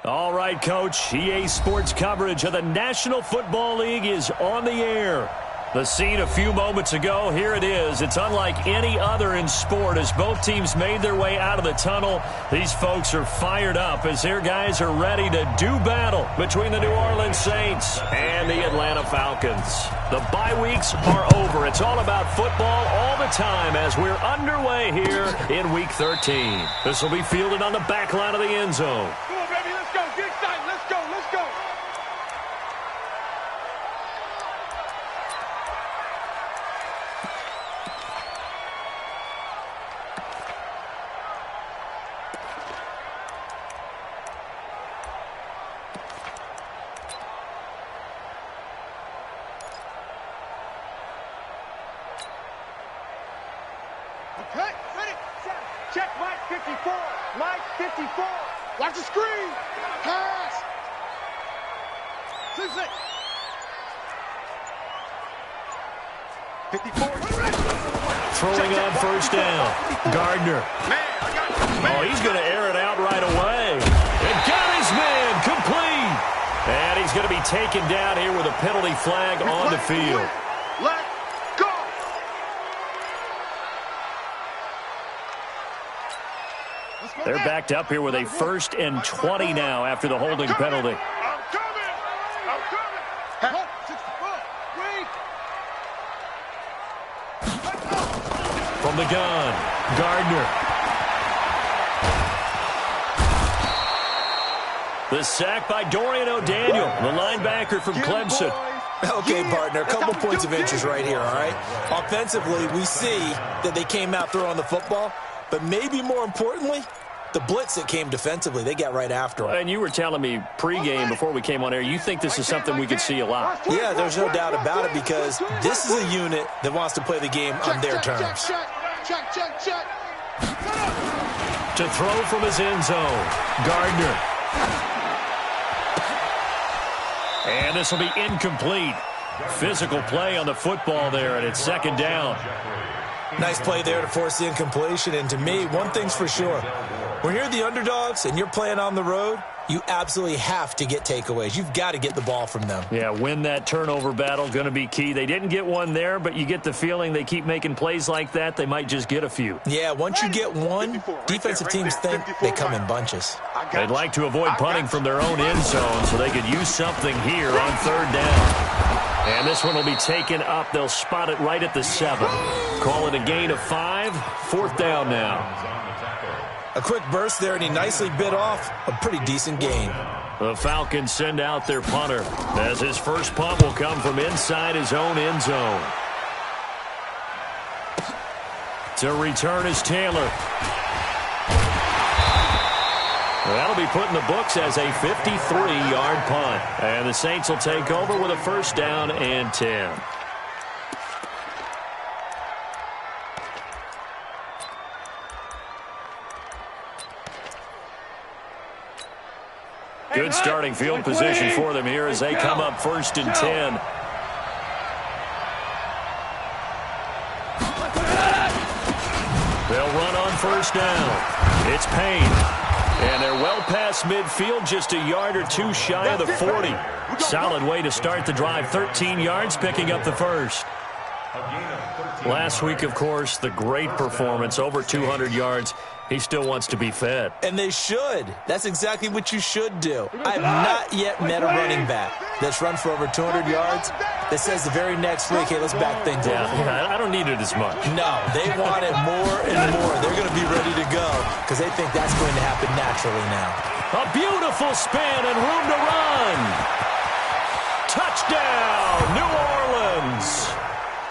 All right, Coach. EA Sports coverage of the National Football League is on the air. The scene a few moments ago, here it is. It's unlike any other in sport as both teams made their way out of the tunnel. These folks are fired up as their guys are ready to do battle between the New Orleans Saints and the Atlanta Falcons. The bye weeks are over. It's all about football all the time as we're underway here in Week 13. This will be fielded on the back line of the end zone. Come on, baby, let's go. Get excited. Let's go. Let's go. Okay, ready, set, check, Mike 54, Mike 54, watch the screen, pass, 6-6, 54, Throwing on first down, Gardner. Oh, he's going to air it out right away. And got his man complete. And he's going to be taken down here with a penalty flag on the field. Let go. They're backed up here with a 1st and 20 now after the holding penalty. I'm coming. I'm coming. Wait. From the gun, Gardner. The sack by Dorian O'Daniel, the linebacker from Clemson. Okay, partner, a couple points of interest right here, all right? Offensively, we see that they came out throwing the football, but maybe more importantly, the blitz that came defensively, they got right after him. And you were telling me pregame before we came on air, you think this is something we could see a lot. Yeah, there's no doubt about it because this is a unit that wants to play the game on their terms. Check. To throw from his end zone, Gardner. And this will be incomplete. Physical play on the football there, and it's 2nd down. Nice play there to force the incompletion, and to me, one thing's for sure. When you're the underdogs and you're playing on the road, you absolutely have to get takeaways. You've got to get the ball from them. Yeah, win that turnover battle, going to be key. They didn't get one there, but you get the feeling they keep making plays like that, they might just get a few. Yeah, once you get one, defensive teams think they come in bunches. They'd like to avoid punting from their own end zone so they could use something here on 3rd down. And this one will be taken up. They'll spot it right at the 7. Call it a gain of 5. 4th down now. A quick burst there, and he nicely bit off a pretty decent gain. The Falcons send out their punter as his first punt will come from inside his own end zone. To return is Taylor. That'll be put in the books as a 53-yard punt. And the Saints will take over with a 1st down and 10. Good starting field position for them here as they come up 1st and 10. They'll run on 1st down. It's Payne. And they're well past midfield, just a yard or 2 shy of the 40. Solid way to start the drive. 13 yards, picking up the 1st. Last week, of course, the great performance, over 200 yards. He still wants to be fed. And they should. That's exactly what you should do. I have not yet met a running back that's run for over 200 yards that says the very next week, hey, let's back things up. Yeah, I don't need it as much. No, they want it more and more. They're going to be ready to go because they think that's going to happen naturally now. A beautiful spin and room to run. Touchdown, New Orleans.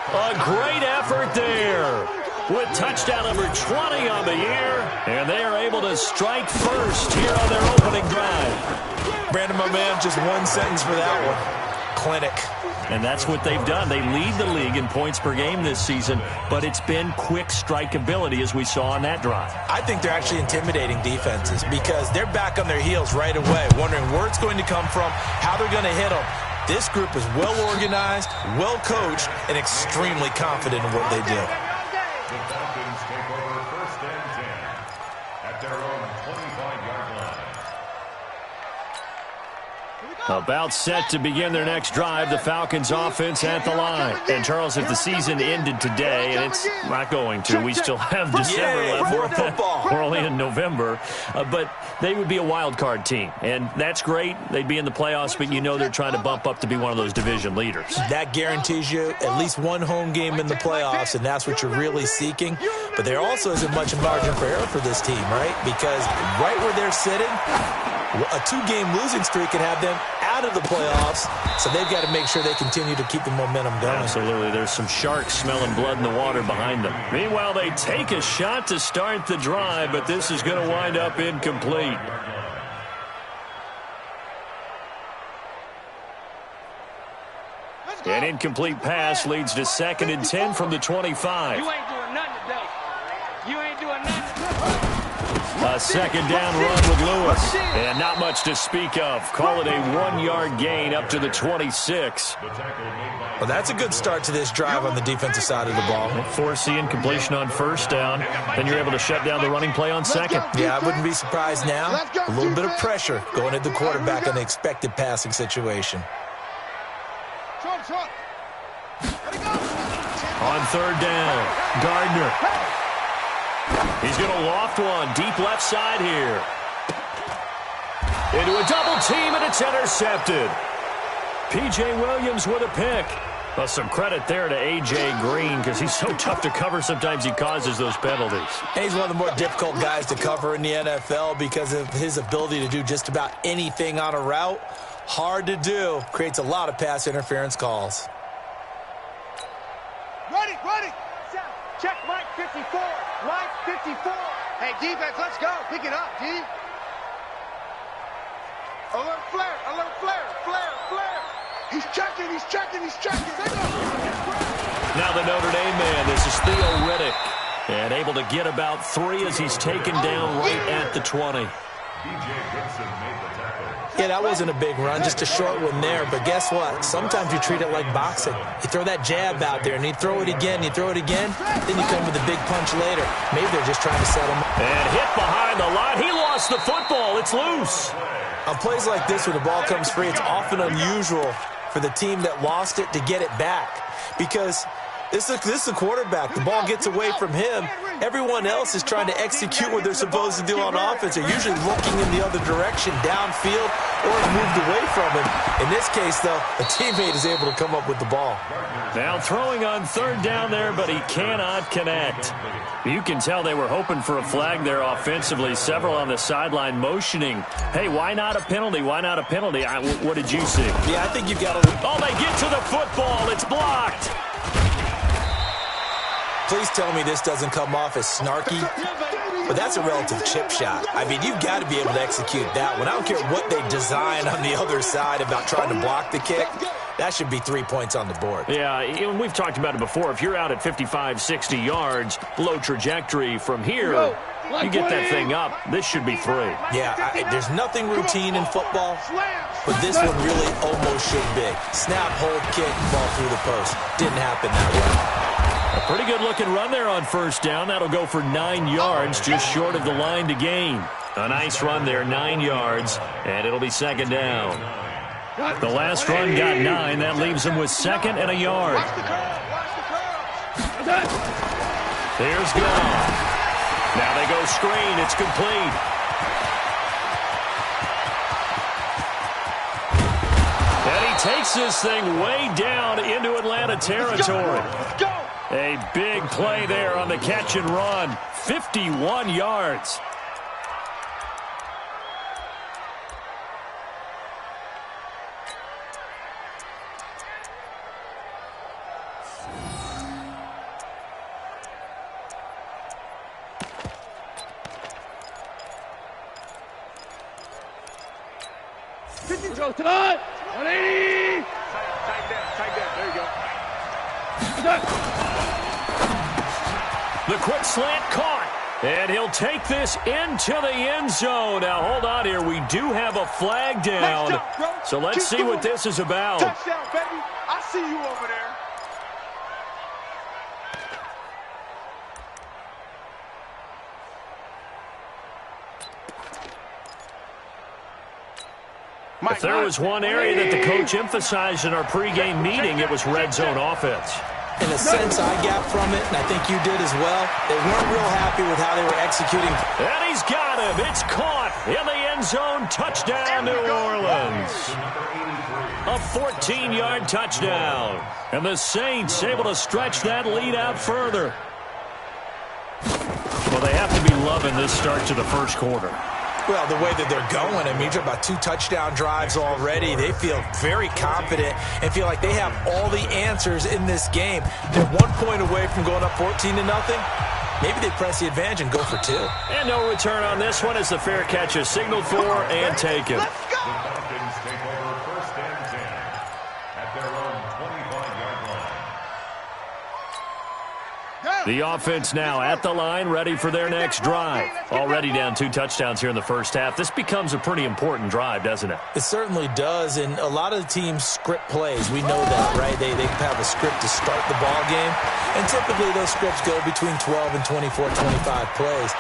A great effort there. With touchdown number 20 on the year, and they are able to strike first here on their opening drive. Brandon, my man, just one sentence for that one. Clinic. And that's what they've done. They lead the league in points per game this season, but it's been quick strike ability as we saw on that drive. I think they're actually intimidating defenses because they're back on their heels right away, wondering where it's going to come from, how they're going to hit them. This group is well organized, well coached, and extremely confident in what they do. The Falcons take over 1st and 10 at their own 25-yard line. About set to begin their next drive, the Falcons offense at the line. And, Charles, if the season ended today, and it's not going to, we still have December left. More football. We're only in November. But they would be a wild card team. And that's great. They'd be in the playoffs, but you know they're trying to bump up to be one of those division leaders. That guarantees you at least one home game in the playoffs, and that's what you're really seeking. But there also isn't much margin for error for this team, right? Because right where they're sitting, a 2-game losing streak can have them out of the playoffs, so they've got to make sure they continue to keep the momentum going. Absolutely. There's some sharks smelling blood in the water behind them. Meanwhile, they take a shot to start the drive, but this is going to wind up incomplete. An incomplete pass leads to 2nd and 10 from the 25. You ain't doing nothing today. You ain't doing nothing. A 2nd down run with Lewis. And not much to speak of. Call it a 1-yard gain up to the 26. Well, that's a good start to this drive on the defensive side of the ball. Force the incompletion on 1st down. Then you're able to shut down the running play on 2nd. Yeah, I wouldn't be surprised now. A little bit of pressure going at the quarterback in the expected passing situation. On 3rd down, Gardner. He's going to loft one deep left side here. Into a double team, and it's intercepted. P.J. Williams with a pick. Well, some credit there to A.J. Green because he's so tough to cover. Sometimes he causes those penalties. He's one of the more difficult guys to cover in the NFL because of his ability to do just about anything on a route. Hard to do. Creates a lot of pass interference calls. Ready, ready. Check Mike 54. Mike 54. Hey, defense, let's go. Pick it up, D. Alert flare, alert flare, flare, flare. He's checking, he's checking, he's checking. Now the Notre Dame man, this is Theo Riddick. And able to get about 3 as he's taken down right at the 20. Yeah, that wasn't a big run, just a short one there. But guess what? Sometimes you treat it like boxing. You throw that jab out there, and you throw it again, you throw it again, then you come with a big punch later. Maybe they're just trying to set him up. And hit behind the line. He lost the football. It's loose. On plays like this, when the ball comes free, it's often unusual for the team that lost it to get it back. Because this is a quarterback. The ball gets away from him. Everyone else is trying to execute what they're supposed to do on offense. They're usually looking in the other direction, downfield, or moved away from him. In this case, though, a teammate is able to come up with the ball. Now throwing on 3rd down there, but he cannot connect. You can tell they were hoping for a flag there offensively. Several on the sideline motioning. Hey, why not a penalty? Why not a penalty? What did you see? Yeah, I think you've got to... Oh, they get to the football. It's blocked. Please tell me this doesn't come off as snarky, but that's a relative chip shot. I mean, you've got to be able to execute that one. I don't care what they design on the other side about trying to block the kick. That should be 3 points on the board. Yeah, and we've talked about it before. If you're out at 55, 60 yards, low trajectory from here, you get that thing up. This should be 3. Yeah, there's nothing routine in football, but this one really almost should be. Snap, hold, kick, ball through the post. Didn't happen that way. A pretty good-looking run there on 1st down. That'll go for 9 yards, just short of the line to gain. A nice run there, 9 yards, and it'll be 2nd down. The last run got 9. That leaves him with 2nd and a yard. There's Gone. Now they go screen. It's complete. And he takes this thing way down into Atlanta territory. A big play there on the catch and run. 51 yards. Go tonight. 180. Tight down. There you go. The quick slant caught. And he'll take this into the end zone. Now, hold on here. We do have a flag down. So let's see what this is about. Touchdown, baby. I see you over there. If there was one area that the coach emphasized in our pregame meeting, it was red zone offense. In a sense, I got from it, and I think you did as well. They weren't real happy with how they were executing. And he's got him. It's caught in the end zone. Touchdown, New Orleans. A 14-yard touchdown. And the Saints able to stretch that lead out further. Well, they have to be loving this start to the first quarter. Well, the way that they're going, I mean, you're about 2 touchdown drives already. They feel very confident and feel like they have all the answers in this game. They're 1 point away from going up 14-0. Maybe they press the advantage and go for 2. And no return on this one as the fair catch is signaled for and taken. The Falcons take over first and 10 at their own 25-yard line. The offense now at the line, ready for their next drive. Already down 2 touchdowns here in the first half. This becomes a pretty important drive, doesn't it? It certainly does, and a lot of the teams script plays. We know that, right? They have a script to start the ball game, and typically those scripts go between 12 and 24, 25 plays.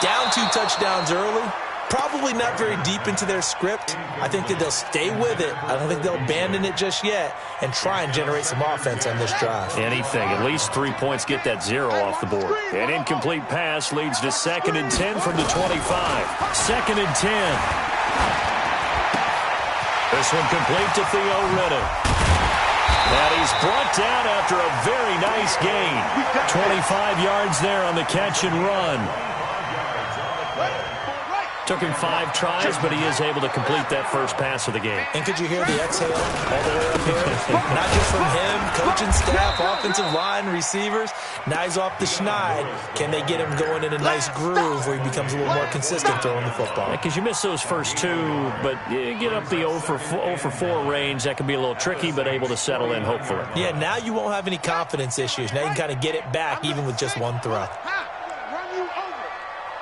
Down 2 touchdowns early, probably not very deep into their script. I think that they'll stay with it. I don't think they'll abandon it just yet and try and generate some offense on this drive. Anything. At least 3 points get that 0 off the board. An incomplete pass leads to 2nd and 10 from the 25. 2nd and 10. This one complete to Theo Riddick. And he's brought down after a very nice gain. 25 yards there on the catch and run. Took him 5 tries, but he is able to complete that first pass of the game. And could you hear the exhale all the way up here? Not just from him, coaching staff, offensive line, receivers. Now he's off the schneid. Can they get him going in a nice groove where he becomes a little more consistent throwing the football? Because you miss those first 2, but you get up the 0 for 4 range. That can be a little tricky, but able to settle in, hopefully. Yeah, now you won't have any confidence issues. Now you can kind of get it back even with just 1 throw. Run you over.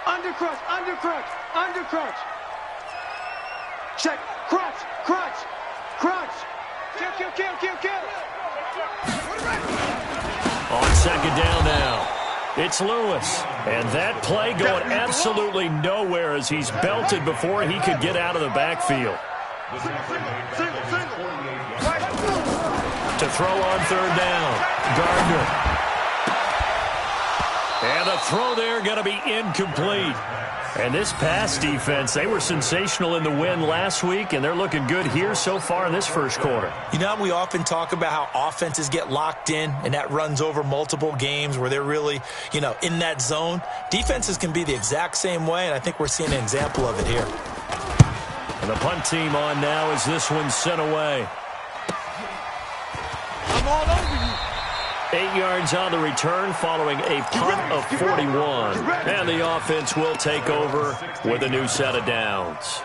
Undercrunch, undercrunch, undercrunch. Check, crunch, crunch, crunch. Kill, kill, kill, kill, kill. On 2nd down now, it's Lewis. And that play going absolutely nowhere as he's belted before he could get out of the backfield. To throw on 3rd down, Gardner. And the throw there going to be incomplete. And this pass defense, they were sensational in the win last week, and they're looking good here so far in this first quarter. You know, we often talk about how offenses get locked in, and that runs over multiple games where they're really, in that zone. Defenses can be the exact same way, and I think we're seeing an example of it here. And the punt team on now as this one's sent away. I'm all over you. 8 yards on the return following a punt of 41. And the offense will take over with a new set of downs.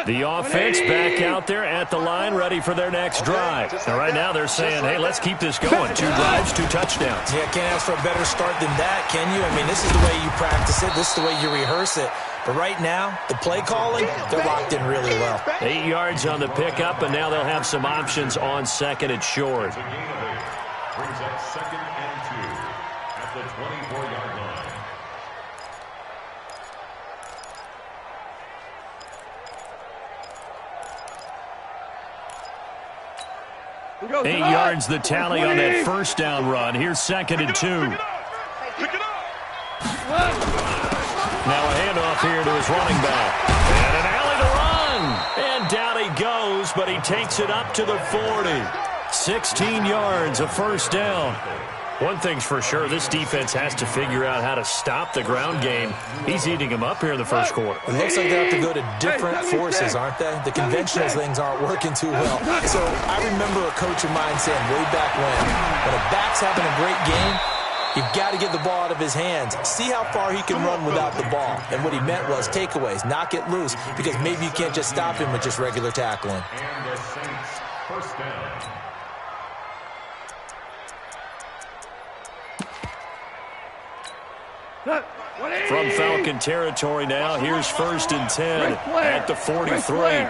The offense back out there at the line, ready for their next drive. And right now they're saying, hey, let's keep this going. 2 drives, 2 touchdowns. Yeah, can't ask for a better start than that, can you? I mean, this is the way you practice it. This is the way you rehearse it. But right now, the play calling, they're locked in really well. 8 yards on the pickup, and now they'll have some options on 2nd and short. Brings up 2nd and 2 at the 24-yard line. 8 yards the tally on that first down run. Here's 2nd and 2. Now a handoff here to his running back. And an alley to run. And down he goes, but he takes it up to the 40. 16 yards, a first down. One thing's for sure, this defense has to figure out how to stop the ground game. He's eating him up here in the first quarter. It looks like they have to go to different forces, aren't they? The conventional things aren't working too well. So I remember a coach of mine saying way back when a back's having a great game, you've got to get the ball out of his hands. See how far he can run without the ball. And what he meant was takeaways, knock it loose, because maybe you can't just stop him with just regular tackling. And the Saints first down. From Falcon territory now, here's 1st and 10 at the 43.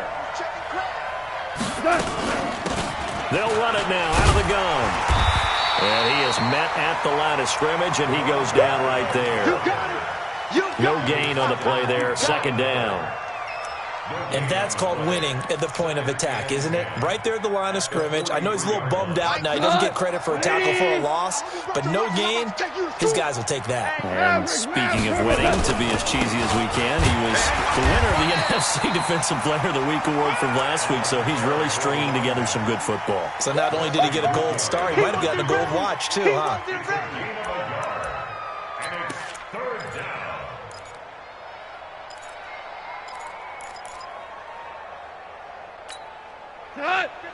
They'll run it now out of the gun. And he is met at the line of scrimmage, and he goes down right there. No gain on the play there, second down. And that's called winning at the point of attack, isn't it? Right there at the line of scrimmage. I know he's a little bummed out now. He doesn't get credit for a tackle for a loss, but no gain, his guys will take that. And speaking of winning, to be as cheesy as we can, he was the winner of the NFC Defensive Player of the Week award from last week, so he's really stringing together some good football. So not only did he get a gold star, he might have gotten a gold watch too, huh?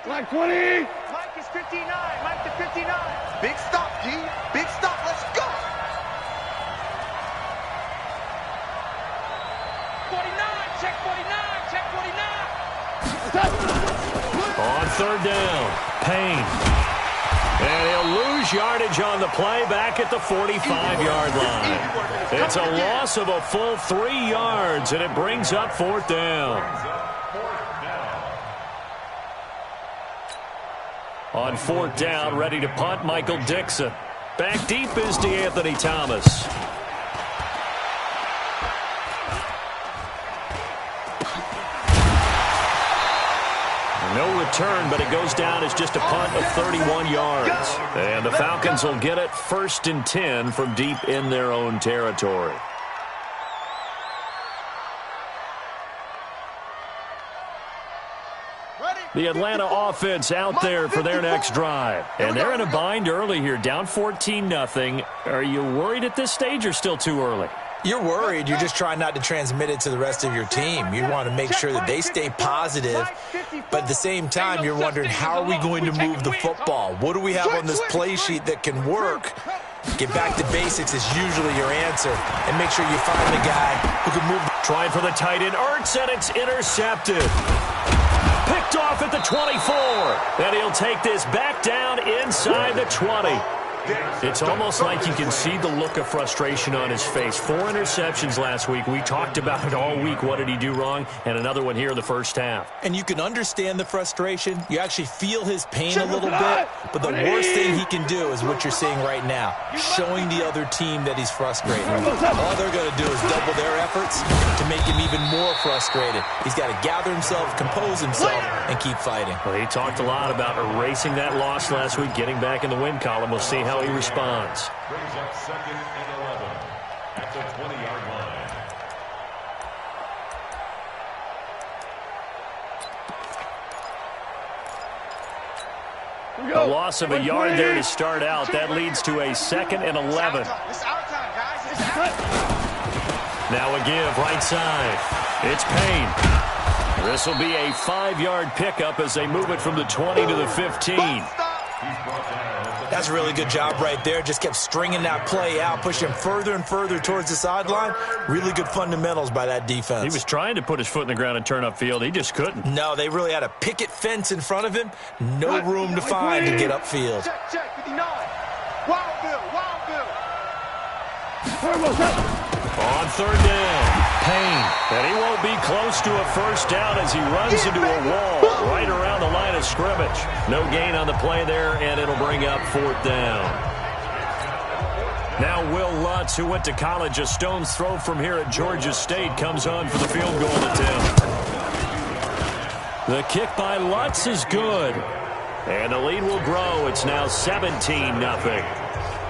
Like 20. Mike is 59. Mike to 59. Big stop, G. Big stop. Let's go. 49. Check 49. Check 49. On third down, Payne. And he'll lose yardage on the play back at the 45-yard line. It's a loss of a full 3 yards, and it brings up fourth down. On fourth down, ready to punt, Michael Dixon. Back deep is DeAnthony Thomas. No return, but it goes down as just a punt of 31 yards. And the Falcons will get it 1st and 10 from deep in their own territory. The Atlanta offense out there for their next drive. And they're in a bind early here, down 14-0. Are you worried at this stage or still too early? You're worried. You're just trying not to transmit it to the rest of your team. You want to make sure that they stay positive, but at the same time, you're wondering, how are we going to move the football? What do we have on this play sheet that can work? Get back to basics is usually your answer, and make sure you find the guy who can move. Trying for the tight end, Ertz, and it's intercepted. Picked off at the 24, and he'll take this back down inside the 20. It's almost like you can see the look of frustration on his face. 4 interceptions last week. We talked about it all week. What did he do wrong? And another one here in the first half. And you can understand the frustration. You actually feel his pain a little bit. But the worst thing he can do is what you're seeing right now, showing the other team that he's frustrated. All they're going to do is double their efforts to make him even more frustrated. He's got to gather himself, compose himself, and keep fighting. Well, he talked a lot about erasing that loss last week, getting back in the win column. We'll see how he responds. Brings up 2nd and 11 at the 20-yard line. A loss of a yard there to start out. That leads to a 2nd and 11. Now a give right side. It's Payne. This will be a 5-yard pickup as they move it from the 20 to the 15. That's a really good job right there. Just kept stringing that play out, pushing further and further towards the sideline. Really good fundamentals by that defense. He was trying to put his foot in the ground and turn upfield. He just couldn't. No, they really had a picket fence in front of him. No room to find to get upfield. Check, 59. Wild Bill. On third down, Payne. And he won't be close to a first down as he runs into a wall right around the line of scrimmage. No gain on the play there, and it'll bring up fourth down. Now Will Lutz, who went to college a stone's throw from here at Georgia State, comes on for the field goal attempt. The kick by Lutz is good. And the lead will grow. It's now 17-0.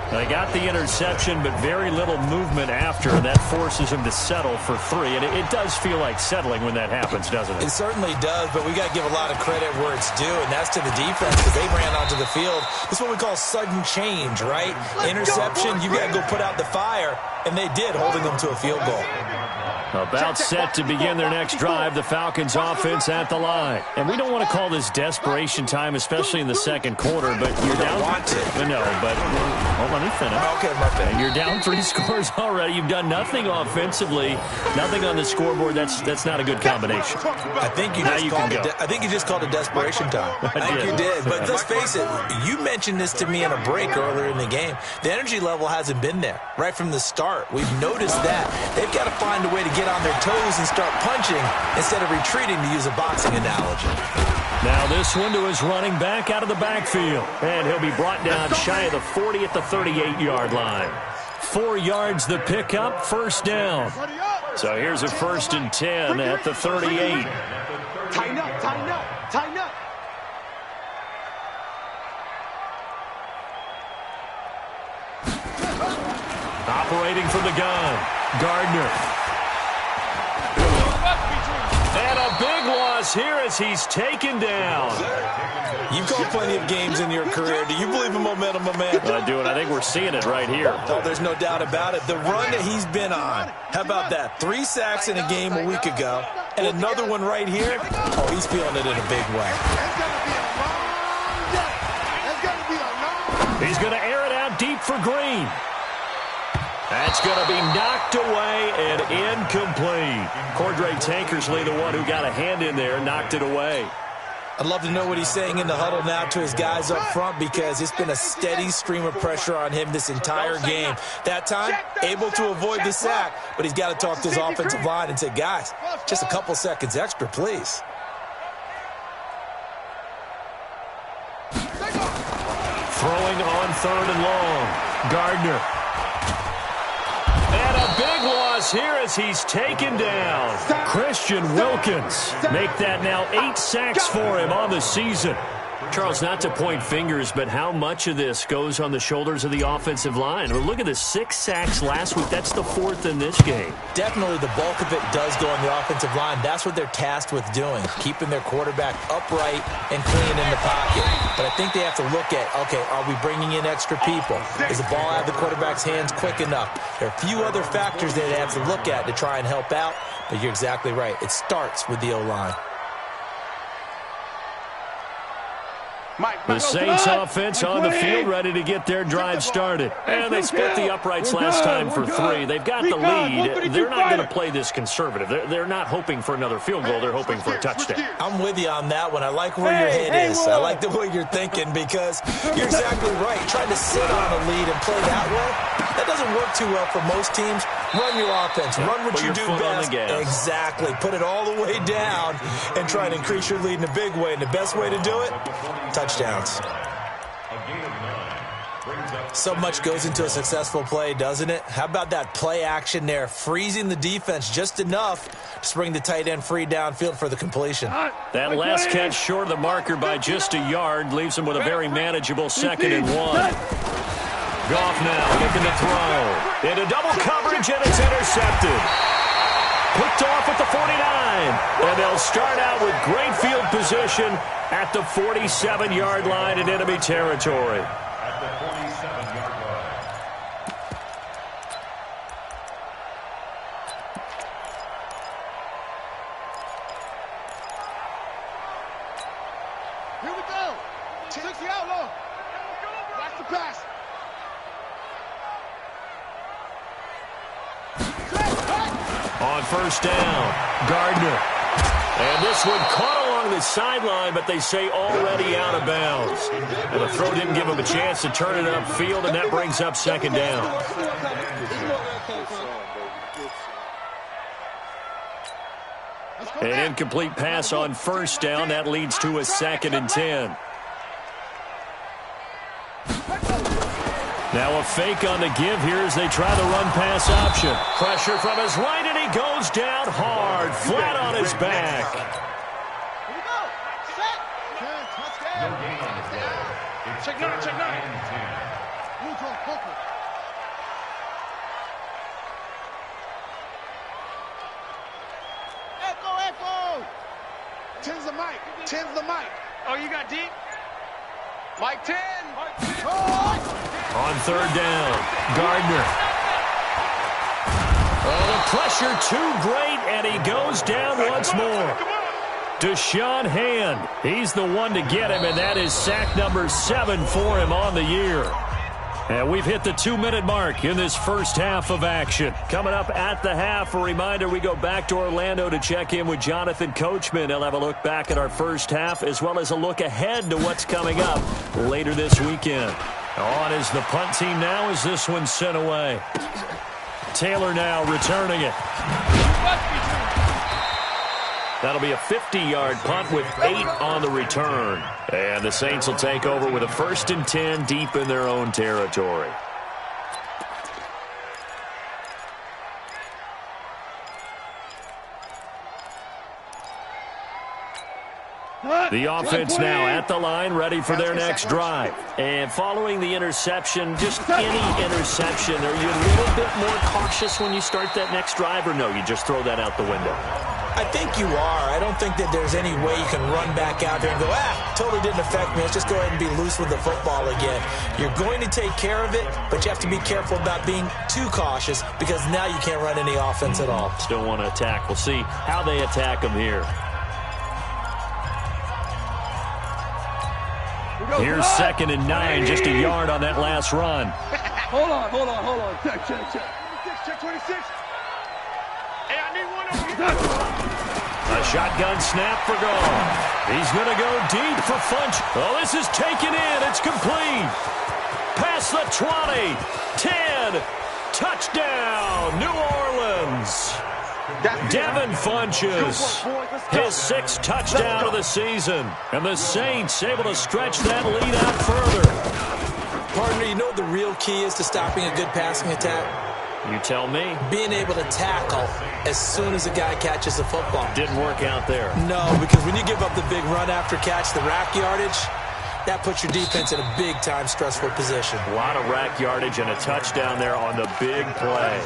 They got the interception, but very little movement after, and that forces him to settle for 3. And it does feel like settling when that happens, doesn't it? It certainly does, but we got to give a lot of credit where it's due, and that's to the defense, because they ran onto the field. This is what we call sudden change, right? Interception, you got to go put out the fire, and they did, holding them to a field goal. About set to begin their next drive, the Falcons offense at the line. And we don't want to call this desperation time, especially in the second quarter, but you're down. Want to. No, but well, let me finish. Okay, my bad. And you're down 3 scores already. You've done nothing offensively, nothing on the scoreboard. That's not a good combination. I think you just called it desperation time. I think you did. But let's face it, you mentioned this to me in a break earlier in the game. The energy level hasn't been there right from the start. We've noticed that. They've got to find a way to get on their toes and start punching instead of retreating, to use a boxing analogy. Now this one to his running back out of the backfield. And he'll be brought down shy of the 40 at the 38-yard line. 4 yards the pickup, first down. So here's a 1st and 10 at the 38. Tighten up, tighten up, tighten up. Operating from the gun, Gardner. And a big loss here as he's taken down. You've called plenty of games in your career. Do you believe in momentum, my man? I do, and I think we're seeing it right here. Oh, there's no doubt about it. The run that he's been on. How about that? 3 sacks in a game a week ago, and another one right here. Oh, he's feeling it in a big way. He's going to air it out deep for Green. That's going to be knocked away and incomplete. Cordray Tankersley, the one who got a hand in there, knocked it away. I'd love to know what he's saying in the huddle now to his guys up front, because it's been a steady stream of pressure on him this entire game. That time, able to avoid the sack, but he's got to talk to his offensive line and say, guys, just a couple seconds extra, please. Throwing on 3rd and long. Gardner. And a big loss here as he's taken down. Christian Wilkins. Make that now 8 sacks for him on the season. Charles, not to point fingers, but how much of this goes on the shoulders of the offensive line? Well, look at the 6 sacks last week. That's the 4th in this game. Definitely the bulk of it does go on the offensive line. That's what they're tasked with doing, keeping their quarterback upright and clean in the pocket. But I think they have to look at, okay, are we bringing in extra people? Is the ball out of the quarterback's hands quick enough? There are a few other factors that they have to look at to try and help out, but you're exactly right. It starts with the O-line. The Saints offense on the field, ready to get their drive started. And they split the uprights last time for 3. They've got the lead. They're not going to play this conservative. They're not hoping for another field goal. They're hoping for a touchdown. I'm with you on that one. I like where your head is. I like the way you're thinking, because you're exactly right. Trying to sit on a lead and play that way, that doesn't work too well for most teams. Run your offense. Run what you do best. Exactly. Put it all the way down and try and increase your lead in a big way. And the best way to do it, touchdowns. So much goes into a successful play, doesn't it? How about that play action there, freezing the defense just enough to bring the tight end free downfield for the completion. That last catch short of the marker by just a yard leaves him with a very manageable 2nd and 1. Goff now looking to throw. Into double coverage, and it's intercepted. Picked off at the 49. And they'll start out with great field position at the 47-yard line in enemy territory. At the 47-yard line. Here we go. Took the outlaw. Watch the pass. On 1st down, Gardner. And this one caught along the sideline, but they say already out of bounds. And the throw didn't give him a chance to turn it upfield, and that brings up 2nd down. An incomplete pass on 1st down. That leads to a 2nd and 10. Now a fake on the give here as they try the run-pass option. Pressure from his right, and he goes down hard, flat on his back. Here we go. Set. Touchdown. Check 9, check 9. Echo. 10's the mic. 10's the mic. Oh, you got deep? Mike 10. On 3rd down, Gardner. Oh, the pressure too great, and he goes down once more. Deshaun Hand, he's the one to get him, and that is sack number 7 for him on the year. And we've hit the 2-minute mark in this first half of action. Coming up at the half, a reminder, we go back to Orlando to check in with Jonathan Coachman. He'll have a look back at our first half, as well as a look ahead to what's coming up later this weekend. On is the punt team now as this one's sent away. Taylor now returning it. That'll be a 50-yard punt with 8 on the return. And the Saints will take over with a 1st and 10 deep in their own territory. The offense now at the line, ready for their next drive. And following the interception, just any interception, are you a little bit more cautious when you start that next drive, or no, you just throw that out the window? I think you are. I don't think that there's any way you can run back out there and go, totally didn't affect me. Let's just go ahead and be loose with the football again. You're going to take care of it, but you have to be careful about being too cautious because now you can't run any offense at all. Still want to attack. We'll see how they attack them here. Here's 2nd and 9, just a yard on that last run. Hold on. Check. 26. Hey, I need one over here. A shotgun snap for goal. He's going to go deep for Funch. Oh, this is taken in. It's complete. Past the 20. 10. Touchdown, New Orleans. Devin Funches, his 6th touchdown of the season. And the Saints able to stretch that lead out further. Partner, you know what the real key is to stopping a good passing attack? You tell me. Being able to tackle as soon as a guy catches the football. Didn't work out there. No, because when you give up the big run after catch, the rack yardage, that puts your defense in a big-time stressful position. A lot of rack yardage and a touchdown there on the big play.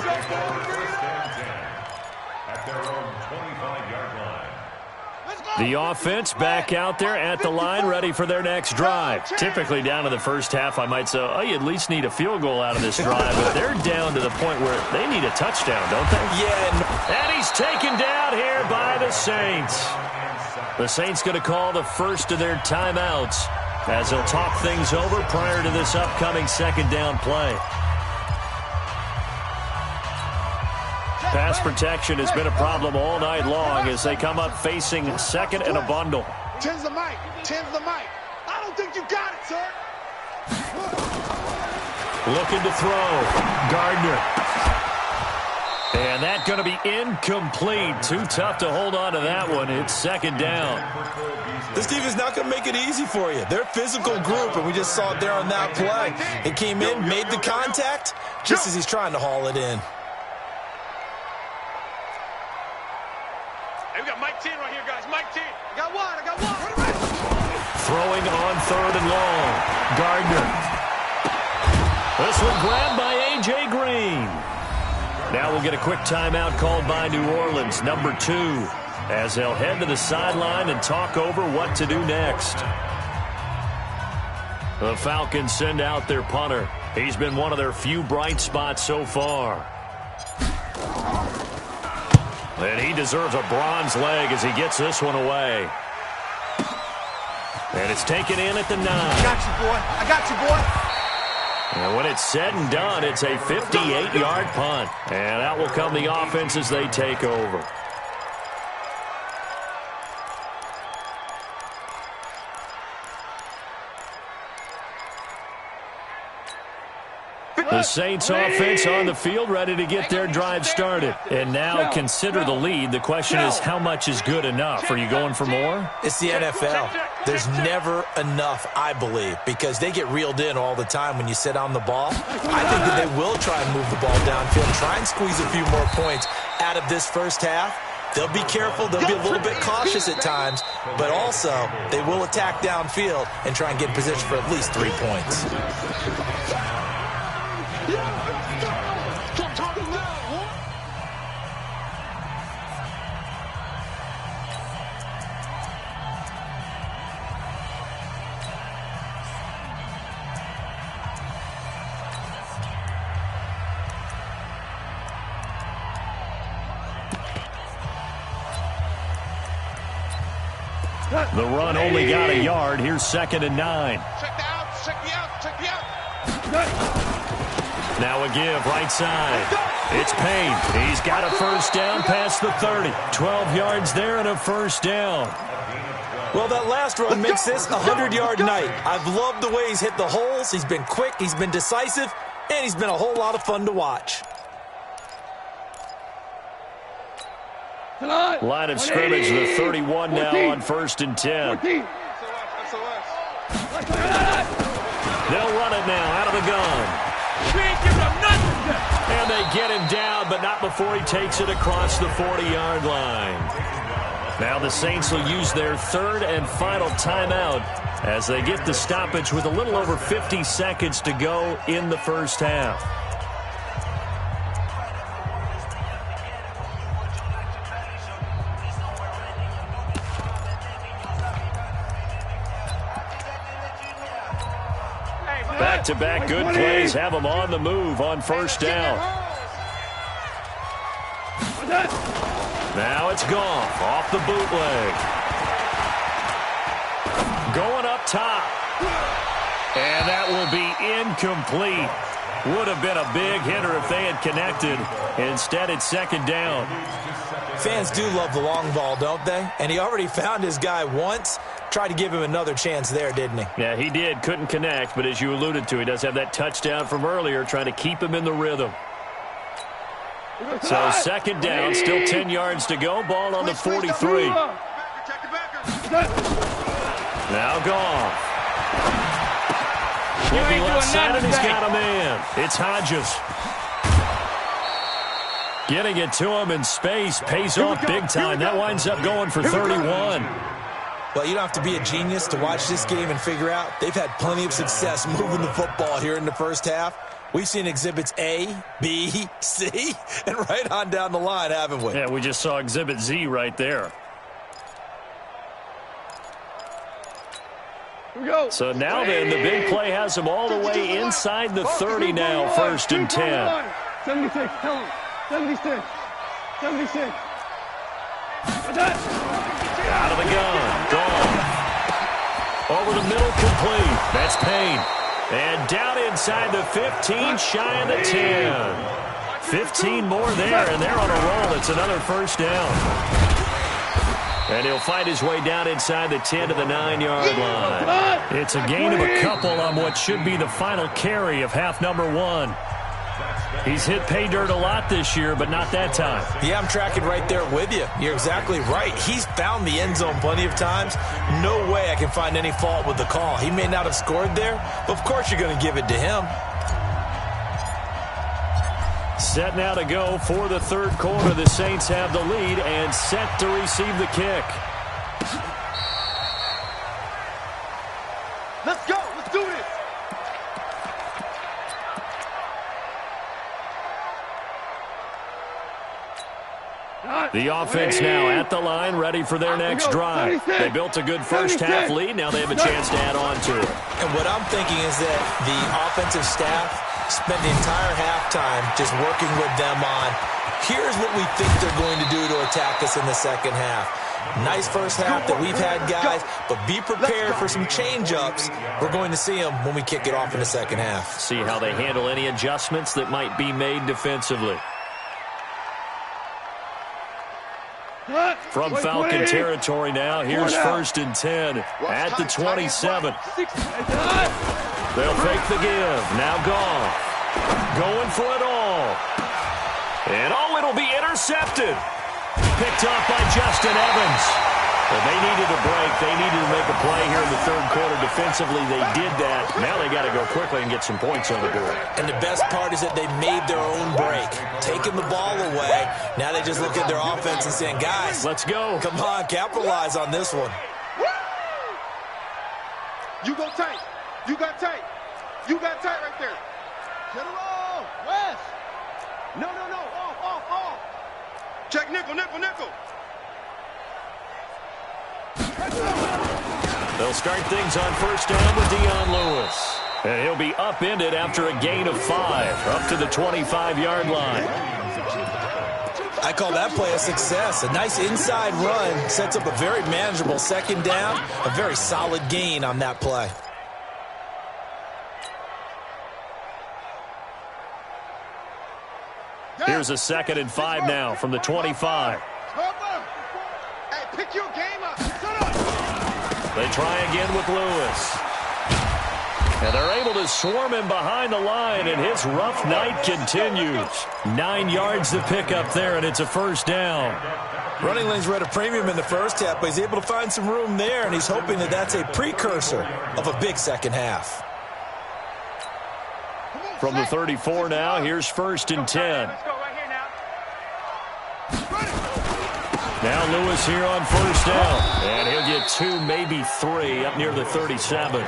The offense back out there at the line, ready for their next drive. Typically down to the first half, I might say, oh, you at least need a field goal out of this drive. But they're down to the point where they need a touchdown, don't they? Yeah. And he's taken down here by the Saints. The Saints going to call the first of their timeouts as they'll talk things over prior to this upcoming 2nd down play. Pass protection has been a problem all night long as they come up facing 2nd and a bundle. 10's the mic. I don't think you got it, sir. Looking to throw. Gardner. And that's going to be incomplete. Too tough to hold on to that one. It's 2nd down. This team is not going to make it easy for you. They're a physical group, and we just saw it there on that play. He came in, made the contact, just as he's trying to haul it in. Hey, we got Mike 10 right here, guys. Mike 10. I got one. Throwing on 3rd and long. Gardner. This one grabbed by A.J. Green. Now we'll get a quick timeout called by New Orleans, number 2, as they'll head to the sideline and talk over what to do next. The Falcons send out their punter. He's been one of their few bright spots so far. And he deserves a bronze leg as he gets this one away. And it's taken in at the 9. I got you, boy. And when it's said and done, it's a 58-yard punt. And out will come the offense as they take over. The Saints offense on the field, ready to get their drive started. And now consider the lead. The question is, how much is good enough? Are you going for more? It's the NFL. There's never enough, I believe, because they get reeled in all the time when you sit on the ball. I think that they will try and move the ball downfield, try and squeeze a few more points out of this first half. They'll be careful. They'll be a little bit cautious at times, but also they will attack downfield and try and get in position for at least 3 points. The run only got a yard. Here's 2nd and 9. Check the out. Now a give, right side. It's Payne. He's got a first down past the 30. 12 yards there and a first down. Well, that last run makes this a 100-yard night. I've loved the way he's hit the holes. He's been quick, he's been decisive, and he's been a whole lot of fun to watch. Line of scrimmage, the 31 now on 1st and 10. They'll run it now out of the gun. And they get him down, but not before he takes it across the 40-yard line. Now the Saints will use their 3rd and final timeout as they get the stoppage with a little over 50 seconds to go in the first half. Back-to-back good plays have them on the move on 1st down. Now it's Goff off the bootleg. Going up top. And that will be incomplete. Would have been a big hitter if they had connected. Instead, it's 2nd down. Fans do love the long ball, don't they? And he already found his guy once. Tried to give him another chance there, didn't he? Yeah, he did. Couldn't connect, but as you alluded to, he does have that touchdown from earlier, trying to keep him in the rhythm. So 2nd down, still 10 yards to go. Ball on the 43. Now Goff. Looking left side, and he's got a man. It's Hodges. Getting it to him in space pays off big time. That winds up going for 31. Well, you don't have to be a genius to watch this game and figure out they've had plenty of success moving the football here in the first half. We've seen exhibits A, B, C, and right on down the line, haven't we? Yeah, we just saw exhibit Z right there. So now then, the big play has them all the way inside the 30 now, 1st and 10. 76, tell him. 76. 76. Out of the gun. Goff. Over the middle, complete. That's Payne. And down inside the 15, shy of the 10. 15 more there, and they're on a roll. It's another 1st down. And he'll find his way down inside the 10 to the 9-yard line. It's a gain of a couple on what should be the final carry of half number 1. He's hit pay dirt a lot this year, but not that time. Yeah, I'm tracking right there with you. You're exactly right. He's found the end zone plenty of times. No way I can find any fault with the call. He may not have scored there, but of course you're going to give it to him. Set now to go for the 3rd quarter. The Saints have the lead and set to receive the kick. Let's go. Let's do this. The offense now at the line, ready for their next drive. They built a good first half lead. Now they have a chance to add on to it. And what I'm thinking is that the offensive staff spent the entire halftime just working with them on, here's what we think they're going to do to attack us in the second half. Nice first half that we've had, guys, but be prepared for some change-ups. We're going to see them when we kick it off in the second half. See how they handle any adjustments that might be made defensively. From Falcon territory now, here's 1st and 10 at the 27. They'll fake the give. Now Goff. Going for it all. And it'll be intercepted. Picked off by Justin Evans. Well, they needed a break. They needed to make a play here in the 3rd quarter. Defensively, they did that. Now they got to go quickly and get some points on the board. And the best part is that they made their own break. Taking the ball away. Now they just look at their offense and saying, guys, let's go. Come on, capitalize on this one. You go tight. You got tight. You got tight right there. Get it off. West. No. Off. Check nickel. They'll start things on 1st down with Dion Lewis. And he'll be upended after a gain of 5, up to the 25-yard line. I call that play a success. A nice inside run sets up a very manageable 2nd down. A very solid gain on that play. Here's a 2nd and 5 now from the 25. Hey, pick your game up. They try again with Lewis. And they're able to swarm him behind the line, and his rough night continues. 9 yards to pick up there, and it's a 1st down. Running lanes were at a premium in the first half, but he's able to find some room there, and he's hoping that that's a precursor of a big second half. From the 34 now, here's 1st and 10. Now Lewis here on 1st down. And he'll get 2, maybe 3 up near the 37.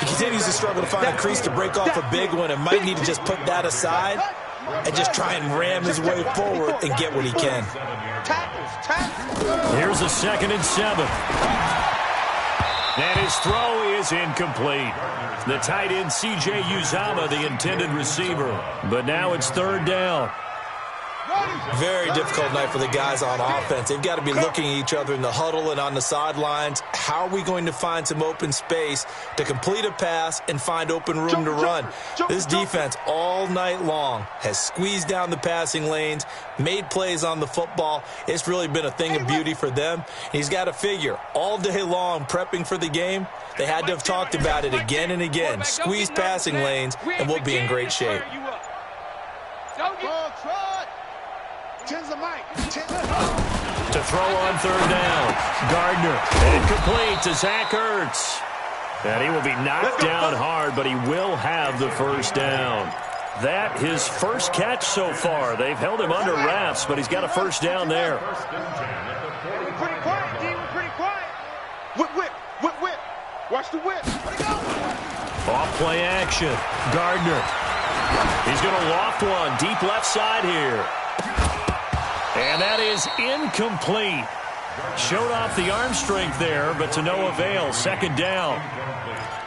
He continues to struggle to find a crease to break off a big one and might need to just put that aside and just try and ram his way forward and get what he can. Here's a 2nd and 7. And his throw is incomplete. The tight end, C.J. Uzama, the intended receiver. But now it's 3rd down. Very difficult night for the guys on offense. They've got to be looking at each other in the huddle and on the sidelines. How are we going to find some open space to complete a pass and find open room to run? This defense all night long has squeezed down the passing lanes, made plays on the football. It's really been a thing of beauty for them. He's got to figure all day long prepping for the game. They had to have talked about it again and again. Squeeze passing lanes and we'll be in great shape. To throw on 3rd down. Gardner. Incomplete to Zach Ertz. And he will be knocked down hard, but he will have the 1st down. That his first catch so far. They've held him under wraps, but he's got a 1st down there. We're pretty quiet, D. We're pretty quiet. Whip. Watch the whip. Off play action. Gardner. He's going to loft one deep left side here. And that is incomplete. Showed off the arm strength there, but to no avail. 2nd down.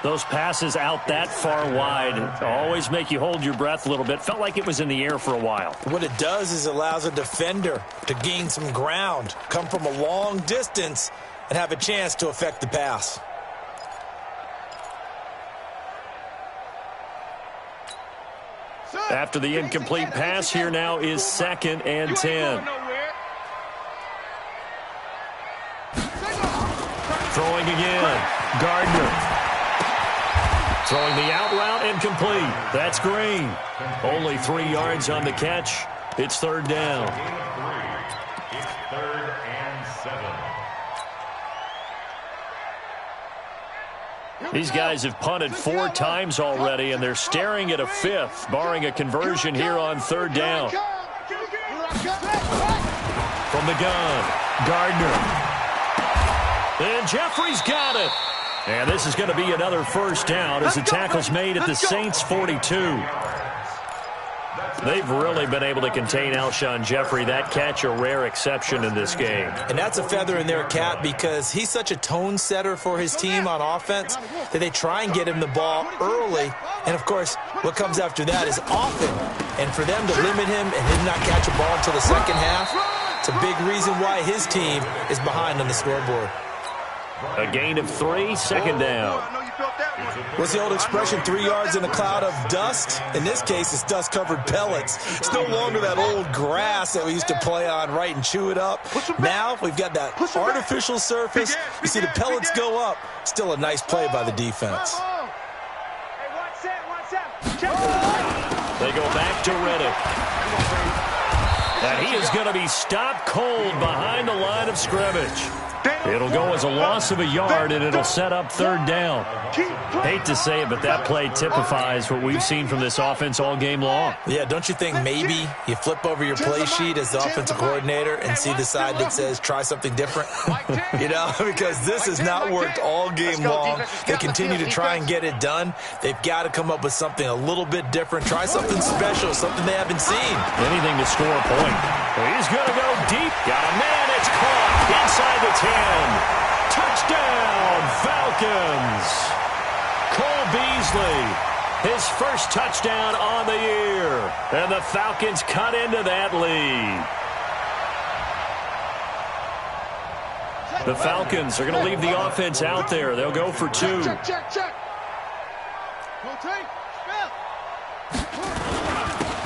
Those passes out that far wide always make you hold your breath a little bit. Felt like it was in the air for a while. What it does is allows a defender to gain some ground, come from a long distance, and have a chance to affect the pass. After the incomplete pass, here now is 2nd and 10. Throwing again. Gardner. Throwing the out route incomplete. That's Green. Only 3 yards on the catch. It's 3rd down. It's 3rd and 7. These guys have punted 4 times already, and they're staring at a 5th, barring a conversion here on 3rd down. From the gun, Gardner. And Jeffrey's got it. And this is going to be another 1st down as the tackle's made at the Saints' 42. They've really been able to contain Alshon Jeffrey. That catch a rare exception in this game. And that's a feather in their cap because he's such a tone setter for his team on offense that they try and get him the ball early. And, of course, what comes after that is often. And for them to limit him and him not catch a ball until the 2nd half, it's a big reason why his team is behind on the scoreboard. A gain of 3, 2nd down. What's the old expression, 3 yards in a cloud of dust? In this case, it's dust-covered pellets. It's no longer that old grass that we used to play on, right, and chew it up. Now we've got that artificial surface. You see the pellets go up. Still a nice play by the defense. They go back to Reddick. And he is going to be stopped cold behind the line of scrimmage. It'll go as a loss of a yard, and it'll set up 3rd down. Hate to say it, but that play typifies what we've seen from this offense all game long. Yeah, don't you think maybe you flip over your play sheet as the offensive coordinator and see the side that says try something different? You know, because this has not worked all game long. They continue to try and get it done. They've got to come up with something a little bit different. Try something special, something they haven't seen. Anything to score a point. He's going to go deep. Got a man. It's caught inside the 10. Touchdown, Falcons. Cole Beasley, his first touchdown on the year. And the Falcons cut into that lead. The Falcons are going to leave the offense out there. They'll go for 2.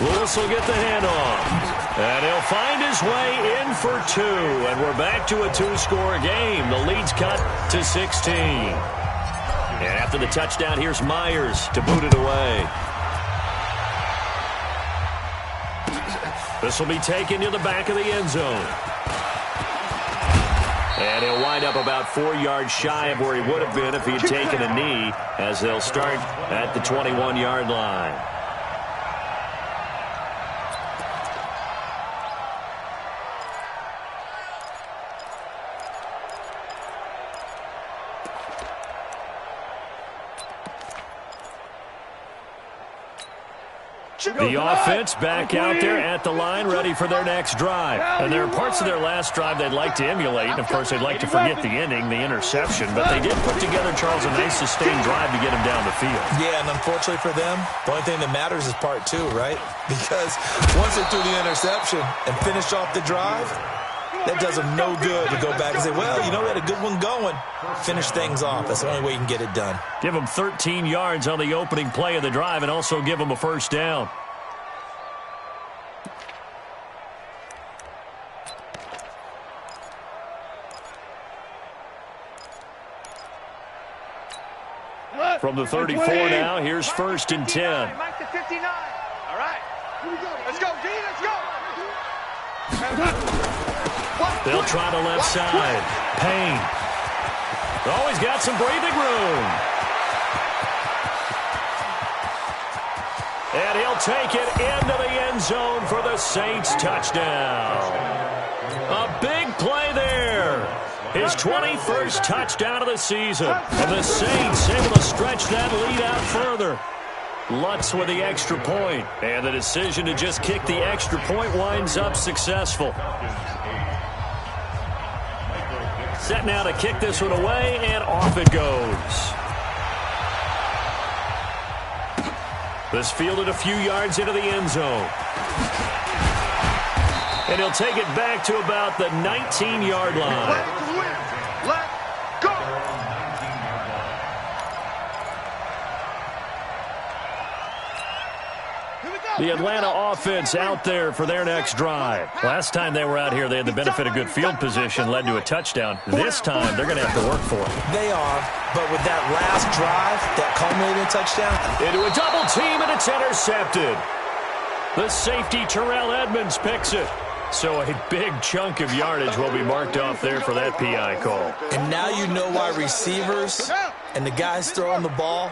Lewis will get the handoff. And he'll find his way in for 2. And we're back to a 2-score game. The lead's cut to 16. And after the touchdown, here's Myers to boot it away. This will be taken to the back of the end zone. And he'll wind up about 4 yards shy of where he would have been if he had taken a knee, as they'll start at the 21-yard line. The offense back out there at the line, ready for their next drive. And there are parts of their last drive they'd like to emulate. And, of course, they'd like to forget the ending, the interception. But they did put together, Charles, a nice sustained drive to get him down the field. Yeah, and unfortunately for them, the only thing that matters is part 2, right? Because once they threw the interception and finished off the drive, that does them no good to go back and say, well, you know, we had a good one going. Finish things off. That's the only way you can get it done. Give them 13 yards on the opening play of the drive and also give them a first down. From the 34 now, here's 1st and 10. Mike to 59. All right. Let's go, D. Let's go. They'll try the left side. Payne. Oh, he's got some breathing room. And he'll take it into the end zone for the Saints touchdown. A big play there. His 21st touchdown of the season. And the Saints able to stretch that lead out further. Lutz with the extra point. And the decision to just kick the extra point winds up successful. Set now to kick this one away, and off it goes. This fielded a few yards into the end zone. And he'll take it back to about the 19-yard line. Let's go. The Atlanta offense out there for their next drive. Last time they were out here, they had the benefit of good field position, led to a touchdown. This time, they're going to have to work for it. They are, but with that last drive, that culminating touchdown. Into a double team, and it's intercepted. The safety, Terrell Edmonds, picks it. So a big chunk of yardage will be marked off there for that PI call. And now you know why receivers and the guys throwing the ball,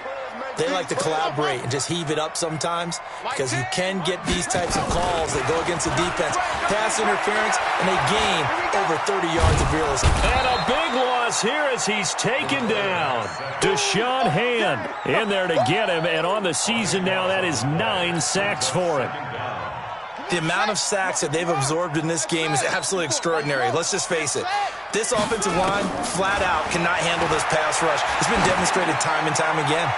they like to collaborate and just heave it up sometimes, because you can get these types of calls that go against the defense. Pass interference, and they gain over 30 yards of real estate. And a big loss here as he's taken down. Deshaun Hand in there to get him, and on the season now, that is 9 sacks for him. The amount of sacks that they've absorbed in this game is absolutely extraordinary. Let's just face it. This offensive line, flat out, cannot handle this pass rush. It's been demonstrated time and time again.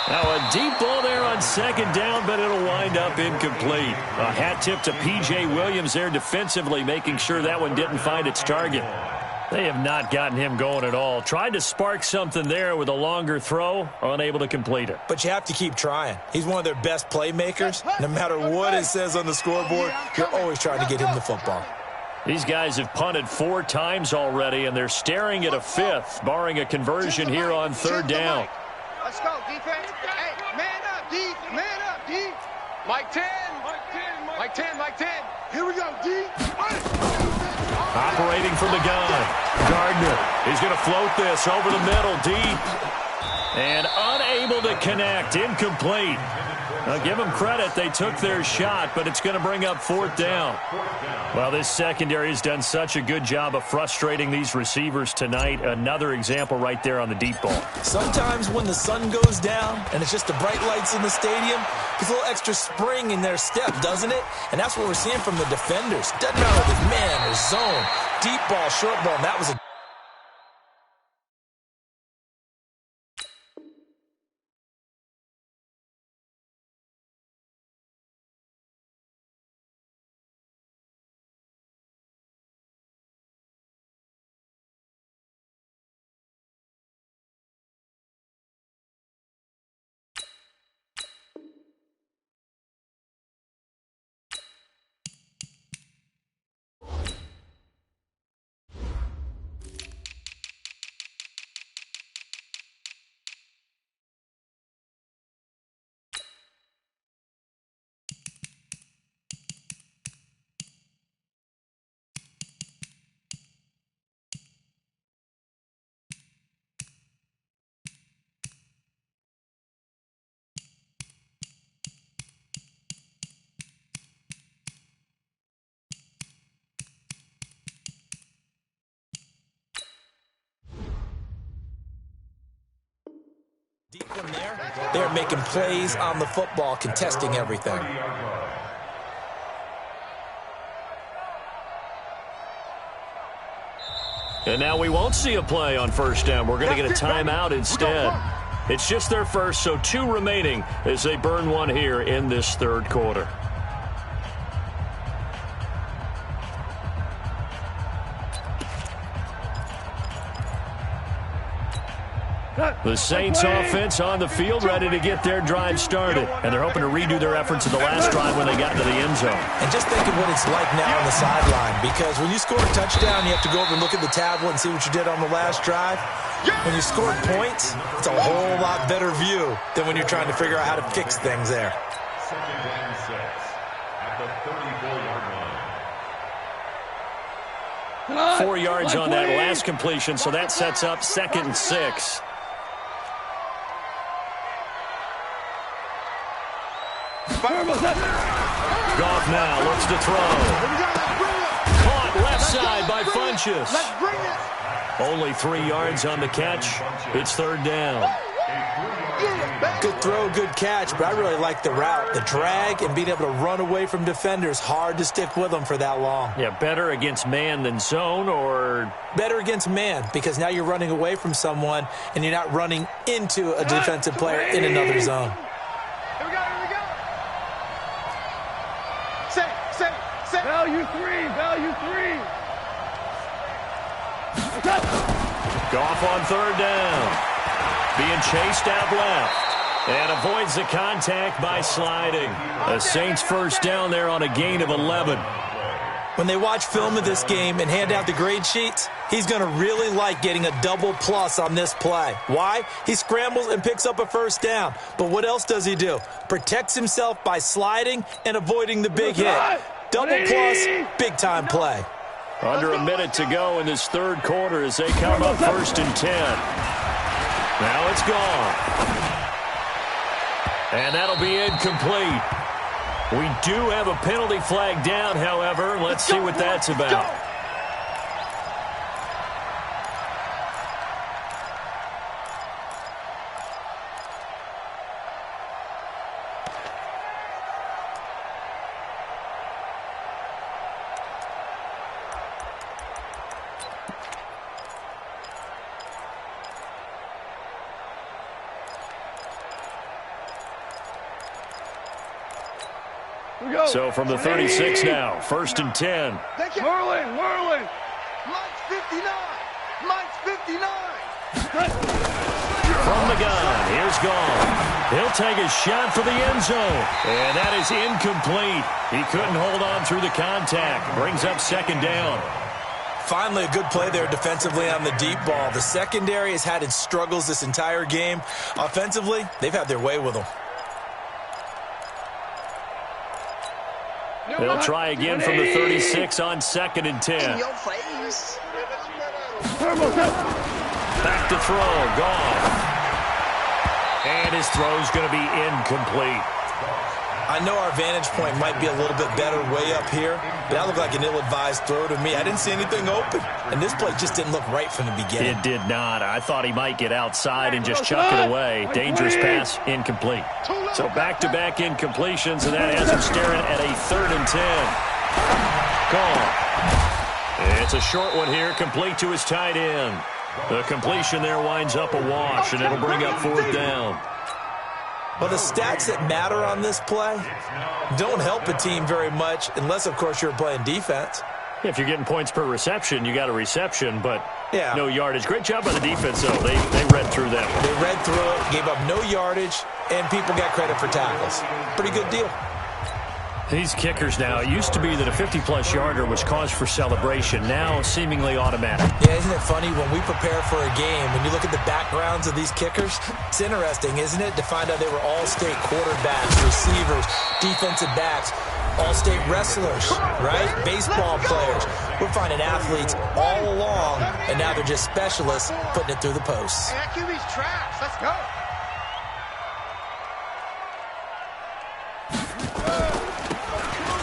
Now a deep ball there on 2nd down, but it'll wind up incomplete. A hat tip to P.J. Williams there defensively, making sure that one didn't find its target. They have not gotten him going at all. Tried to spark something there with a longer throw, unable to complete it. But you have to keep trying. He's one of their best playmakers. No matter what it says on the scoreboard, you're always trying to get him the football. These guys have punted 4 times already, and they're staring at a 5th, barring a conversion here on 3rd down. Let's go, defense. Hey, man up, D. Man up, D. Mike 10. Mike 10. Mike 10. Mike 10. Here we go, D. Operating from the gun. Gardner. He's going to float this over the middle, deep. And unable to connect. Incomplete. Now, give them credit. They took their shot, but it's going to bring up 4th down. Well, this secondary has done such a good job of frustrating these receivers tonight. Another example right there on the deep ball. Sometimes when the sun goes down and it's just the bright lights in the stadium, there's a little extra spring in their step, doesn't it? And that's what we're seeing from the defenders. Doesn't matter if it's man or zone, deep ball, short ball, and that was a one there. They're making plays on the football, contesting everything. And now we won't see a play on first down. We're going to get a timeout instead. It's just their first, so 2 remaining as they burn one here in this third quarter. The Saints offense on the field, ready to get their drive started. And they're hoping to redo their efforts in the last drive when they got into the end zone. And just think of what it's like now on the sideline, because when you score a touchdown, you have to go over and look at the tablet and see what you did on the last drive. When you score points, it's a whole lot better view than when you're trying to figure out how to fix things there. 2nd and 6 at the 34-yard line. 4 yards on that last completion, so that sets up 2nd and 6. Goff now looks to throw. Caught left side by Funchess. Only 3 yards on the catch. It's 3rd down. Good throw, good catch, but I really like the route. The drag and being able to run away from defenders, hard to stick with them for that long. Yeah, better against man than zone, or? Better against man, because now you're running away from someone and you're not running into a defensive player in another zone. Value 3. Goff on 3rd down. Being chased out left. And avoids the contact by sliding. The Saints first down there on a gain of 11. When they watch film of this game and hand out the grade sheets, he's going to really like getting a double plus on this play. Why? He scrambles and picks up a first down. But what else does he do? Protects himself by sliding and avoiding the big hit. Double plus, big-time play. Under a minute to go in this third quarter as they come up 1st and 10. Now it's gone. And that'll be incomplete. We do have a penalty flag down, however. Let's see what that's about. So from the 36 now, 1st and 10. Whirling. Mike's 59. From the gun, here's Gone. He'll take a shot for the end zone. And that is incomplete. He couldn't hold on through the contact. Brings up 2nd down. Finally, a good play there defensively on the deep ball. The secondary has had its struggles this entire game. Offensively, they've had their way with them. They'll try again from the 36 on 2nd and 10. Back to throw, Gone. And his throw's going to be incomplete. I know our vantage point might be a little bit better way up here, but that looked like an ill-advised throw to me. I didn't see anything open, and this play just didn't look right from the beginning. It did not. I thought he might get outside and just chuck it away. Dangerous pass, incomplete. So back-to-back incompletions, and that has him staring at a 3rd and 10. Gone. It's a short one here, complete to his tight end. The completion there winds up a wash, and it'll bring up 4th down. Well, the stats that matter on this play don't help a team very much unless, of course, you're playing defense. If you're getting points per reception, you got a reception, but no yardage. Great job by the defense, though. They read through that. They read through it, gave up no yardage, and people got credit for tackles. Pretty good deal. These kickers now, it used to be that a 50-plus yarder was cause for celebration. Now, seemingly automatic. Yeah, isn't it funny when we prepare for a game, when you look at the backgrounds of these kickers, it's interesting, isn't it, to find out they were all-state quarterbacks, receivers, defensive backs, all-state wrestlers, right? Baseball players. We're finding athletes all along, and now they're just specialists putting it through the posts. Hey, that QB's trash. Let's go.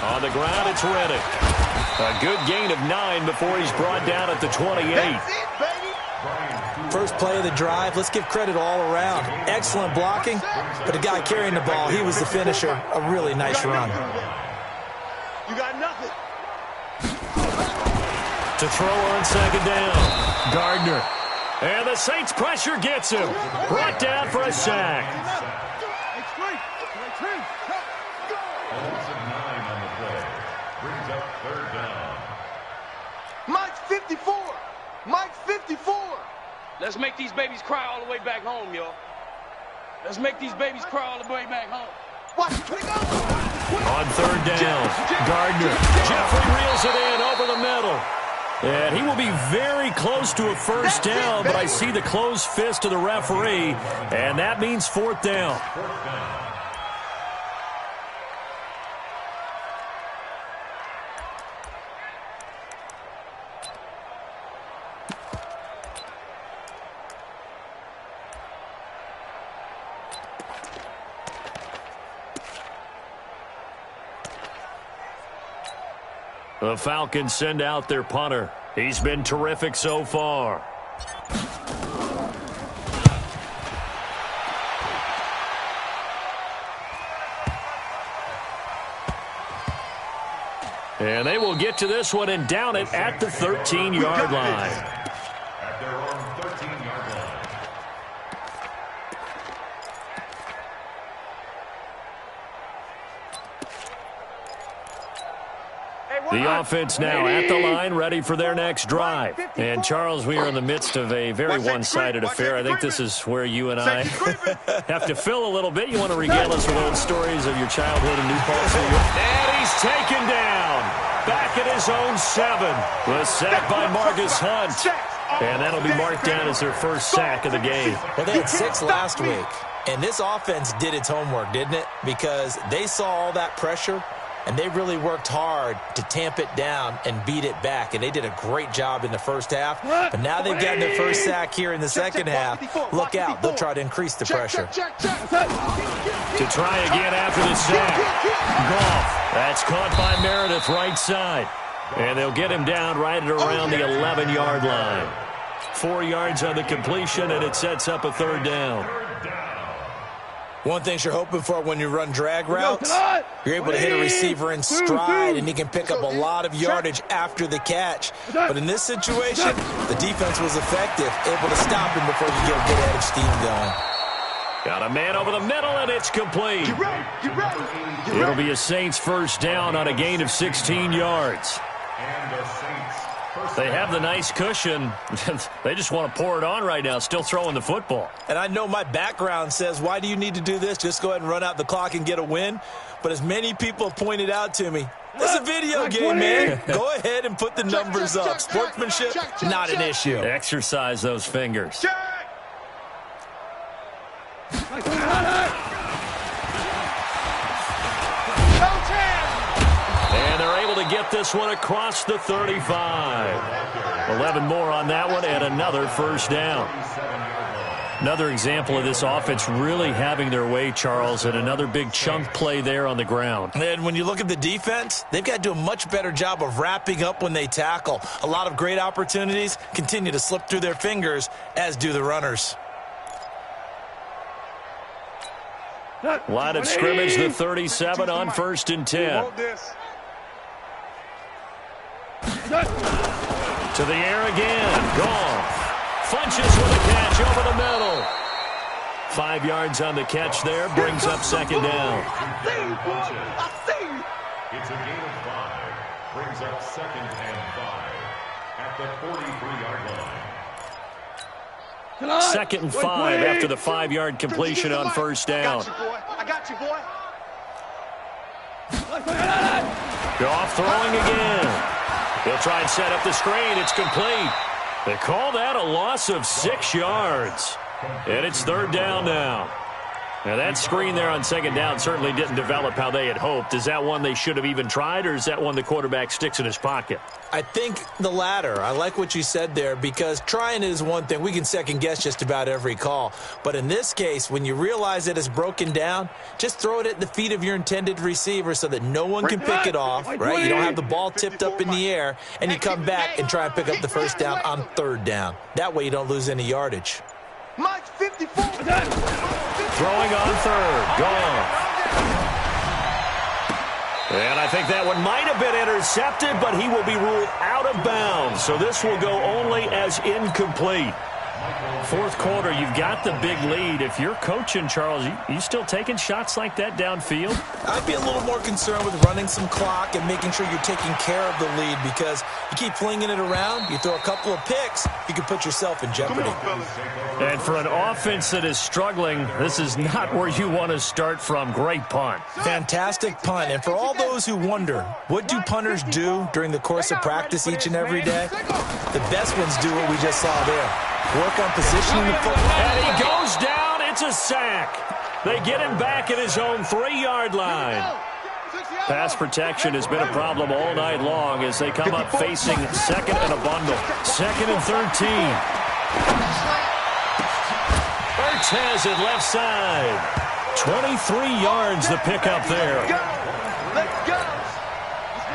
On the ground, it's Reddick. A good gain of 9 before he's brought down at the 28. That's it, baby. first play of the drive. Let's give credit all around. Excellent blocking, but the guy carrying the ball, he was the finisher. A really nice run. You got nothing. To throw on second down. Gardner. And the Saints pressure gets him. Brought down for a sack. Mike's 54. Mike's 54. Let's make these babies cry all the way back home, y'all. Let's make these babies cry all the way back home. Watch it. On third down, Gardner. Jeffrey reels it in over the middle. And he will be very close to a first down, but I see the closed fist of the referee, and that means fourth down. The Falcons send out their punter. He's been terrific so far. And they will get to this one and down it at the 13-yard line. At their own 13-yard line. The offense now at the line, ready for their next drive. And, Charles, we are in the midst of a very one-sided affair. I think this is where you and I have to fill a little bit. You want to regale us with old stories of your childhood in New Paltz, New York? And he's taken down. Back at his own 7. The sack by Marcus Hunt. And that'll be marked down as their first sack of the game. Well, they had 6 last week. And this offense did its homework, didn't it? Because they saw all that pressure, and they really worked hard to tamp it down and beat it back. And they did a great job in the first half. But now they've gotten their first sack here in the second half. Look out. They'll try to increase the pressure. To try again after the sack. Goff. That's caught by Meredith right side. And they'll get him down right at around the 11-yard line. 4 yards on the completion, and it sets up a third down. One thing you're hoping for when you run drag routes, you're able to hit a receiver in stride, and he can pick up a lot of yardage after the catch. But in this situation, the defense was effective, able to stop him before you get a good head of steam going. Got a man over the middle, and it's complete. It'll be a Saints first down on a gain of 16 yards. They have the nice cushion. They just want to pour it on right now, still throwing the football. And I know my background says, why do you need to do this? Just go ahead and run out the clock and get a win. But as many people have pointed out to me, it's a video game, man. Go ahead and put the numbers up. Sportsmanship, not an issue. Exercise those fingers. And they're able to get this one across the 35. 11 more on that one and another first down. Another example of this offense really having their way, Charles, and another big chunk play there on the ground. And when you look at the defense, they've got to do a much better job of wrapping up when they tackle. A lot of great opportunities continue to slip through their fingers, as do the runners. Line of scrimmage, the 37 on 1st and 10. To the air again. Goff. Funches with a catch over the middle. 5 yards on the catch there. Brings up second down. It's a gain of 5. Brings up 2nd and 5 at the 43-yard line. 2nd and 5 after the 5-yard completion on first down. I got you, boy. Goff throwing again. He'll try and set up the screen. It's complete. They call that a loss of 6 yards. And it's third down now. Now, that screen there on second down certainly didn't develop how they had hoped. Is that one they should have even tried, or is that one the quarterback sticks in his pocket? I think the latter. I like what you said there, because trying is one thing. We can second-guess just about every call. But in this case, when you realize that it's broken down, just throw it at the feet of your intended receiver so that no one can pick it off, right? You don't have the ball tipped up in the air, and you come back and try and pick up the first down on third down. That way you don't lose any yardage. Mike's 54. Throwing on third. Gone. And I think that one might have been intercepted, but he will be ruled out of bounds. So this will go only as incomplete. Fourth quarter, you've got the big lead. If you're coaching, Charles, you still taking shots like that downfield? I'd be a little more concerned with running some clock and making sure you're taking care of the lead, because you keep flinging it around, you throw a couple of picks, you can put yourself in jeopardy. And for an offense that is struggling, this is not where you want to start from. Great punt. Fantastic punt. And for all those who wonder, what do punters do during the course of practice each and every day? The best ones do what we just saw there. Work on positioning the football. And he goes down. It's a sack. They get him back at his own 3-yard line. Pass protection has been a problem all night long as they come up facing second and a bundle. Second and 13. Ertz has it left side. 23 yards the pickup there. Let's go.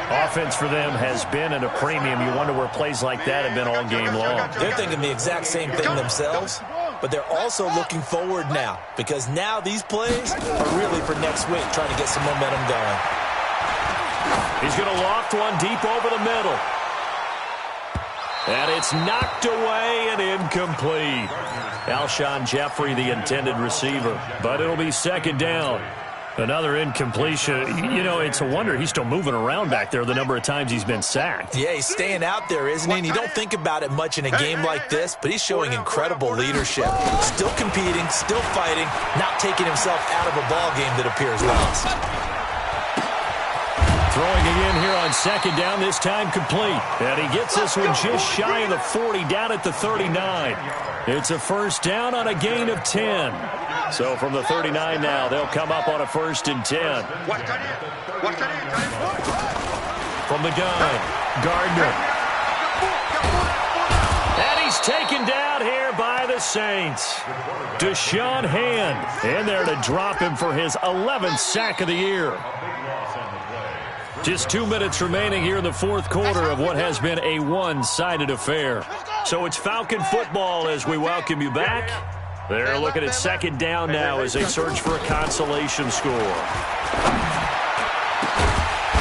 Offense for them has been at a premium. You wonder where plays like that have been all game long. They're thinking the exact same thing themselves, but they're also looking forward now, because now these plays are really for next week, trying to get some momentum going. He's going to loft one deep over the middle. And it's knocked away and incomplete. Alshon Jeffrey, the intended receiver, but it'll be second down. Another incompletion. You know, it's a wonder he's still moving around back there the number of times he's been sacked. Yeah, he's staying out there, isn't he? And you don't think about it much in a game like this, but he's showing incredible leadership. Still competing, still fighting, not taking himself out of a ball game that appears lost. Throwing again here on second down, this time complete. And he gets this one just shy of the 40, down at the 39. It's a first down on a gain of 10. So from the 39 now, they'll come up on a 1st and 10. From the gun, Gardner. And he's taken down here by the Saints. Deshaun Hand in there to drop him for his 11th sack of the year. Just 2 minutes remaining here in the fourth quarter of what has been a one-sided affair. So it's Falcon football as we welcome you back. They're looking at second down now as they search for a consolation score.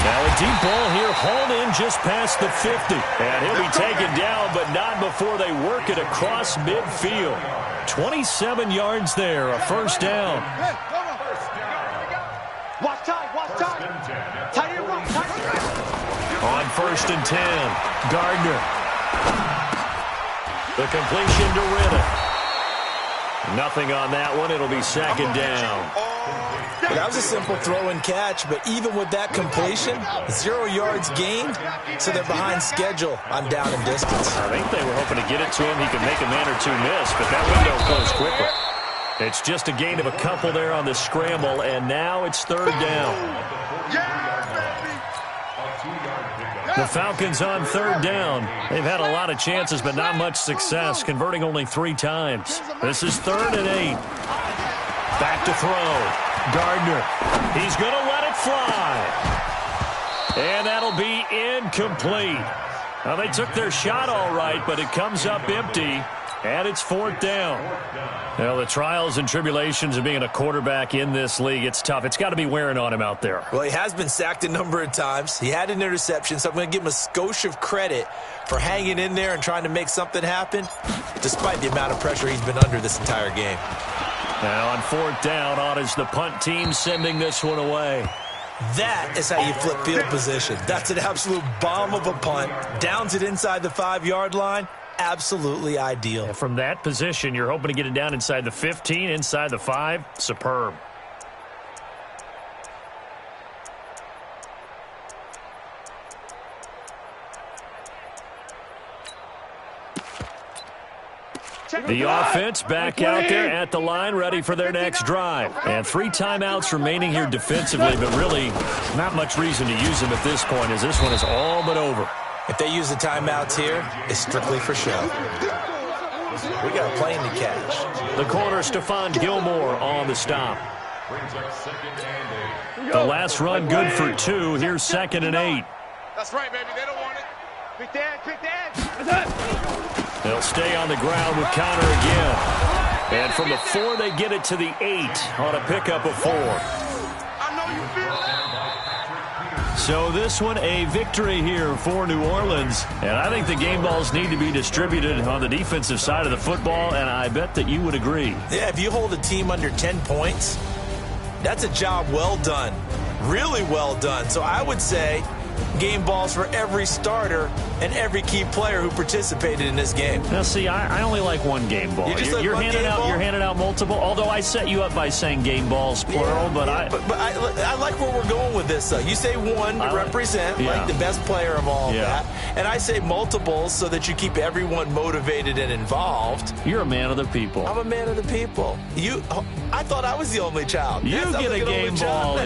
Now a deep ball here, hauled in just past the 50. And he'll be taken down, but not before they work it across midfield. 27 yards there, a first down. Watch time, watch time. Tight end run, tight end run. On 1st and 10, Gardner. The completion to Riddick. Nothing on that one. It'll be second down. That was a simple throw and catch, but even with that completion, 0 yards gained, so they're behind schedule on down and distance. I think they were hoping to get it to him. He could make a man or two miss, but that window closed quickly. It's just a gain of a couple there on the scramble, and now it's third down. The Falcons on third down. They've had a lot of chances, but not much success, converting only 3 times. This is 3rd and 8. Back to throw. Gardner. He's going to let it fly. And that'll be incomplete. Now, they took their shot all right, but it comes up empty, and it's 4th down. Well, the trials and tribulations of being a quarterback in this league, it's tough. It's got to be wearing on him out there. Well, he has been sacked a number of times. He had an interception, so I'm going to give him a skosh of credit for hanging in there and trying to make something happen, despite the amount of pressure he's been under this entire game. Now on 4th down, on is the punt team sending this one away. That is how you flip field position. That's an absolute bomb of a punt. Downs it inside the 5-yard line. Absolutely ideal. And from that position, you're hoping to get it down inside the 15, inside the 5. Superb. The offense back out there at the line, ready for their next drive. And 3 timeouts remaining here defensively, but really not much reason to use them at this point, as this one is all but over. If they use the timeouts here, it's strictly for show. We got a plane to catch. The corner, Stephon Gilmore, on the stop. The last run good for 2. Here's 2nd and 8. That's right, baby. They don't want it. Quick dad. They'll stay on the ground with Connor again. And from the 4, they get it to the 8 on a pickup of 4. I know you feel it. So this one a victory here for New Orleans. And I think the game balls need to be distributed on the defensive side of the football, and I bet that you would agree. Yeah, if you hold a team under 10 points, that's a job well done. Really well done. So I would say game balls for every starter and every key player who participated in this game. Now, see, I only like 1 game ball. You're handing out multiple, although I set you up by saying game balls, plural. Yeah, but I like where we're going with this, though. You say 1 to represent, like the best player of all of that. And I say multiples so that you keep everyone motivated and involved. You're a man of the people. I'm a man of the people. I thought I was the only child. You get a game ball.